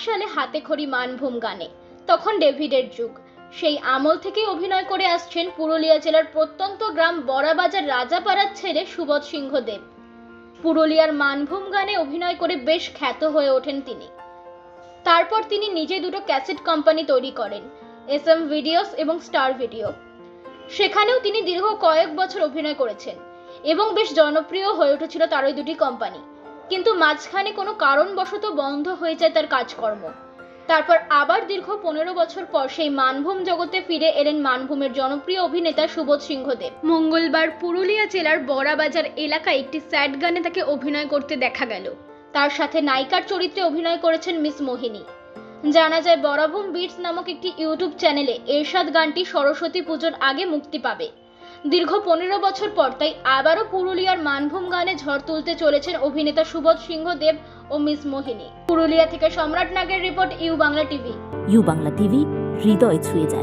সালে হাতেখড়ি মানভূম গানে, তখন ডেভিডের যুগ। সেই আমল থেকেই অভিনয় করে আসছেন পুরুলিয়া জেলার প্রত্যন্ত গ্রাম বড়াবাজার রাজাপাড়ার ছেলে সুবোধ সিংহ দেব। পুরুলিয়ার মানভূম গানে অভিনয় করে বেশ খ্যাত হয়ে ওঠেন তিনি। তারপর তিনি নিজে দুটো ক্যাসেট কোম্পানি তৈরি করেন, SM ভিডিওস এবং স্টার ভিডিও। সেখানেও তিনি দীর্ঘ কয়েক বছর অভিনয় করেছেন এবং বেশ জনপ্রিয় হয়ে উঠেছিল তার ওই দুটি কোম্পানি। কিন্তু মাঝখানে কোনো কারণবশত বন্ধ হয়ে যায় তার কাজকর্ম। তারপর আবার দীর্ঘ 15 বছর পর সেই মানভূম জগতে ফিরে এলেন মানভূমের জনপ্রিয় অভিনেতা সুবোধ সিংহ দেব। মঙ্গলবার পুরুলিয়া জেলার বড়াবাজার এলাকায় একটি স্যাড গানে তাকে অভিনয় করতে দেখা গেল। তার সাথে নায়িকার চরিত্রে অভিনয় করেছেন মিস মোহিনী। জানা যায় বরাভূম বিটস নামক একটি ইউটিউব চ্যানেলে এরশাদ গানটি সরস্বতী পুজোর আগে মুক্তি পাবে। দীর্ঘ 15 বছর পর তাই আবারও পুরুলিয়ার মানভূম গানে ঝড় তুলতে চলেছেন অভিনেতা সুবোধ সিংহ দেব ও মিস মোহিনী। পুরুলিয়া থেকে সম্রাট নাগের report, U Bangla TV. U Bangla TV, হৃদয় ছুঁয়ে যায়।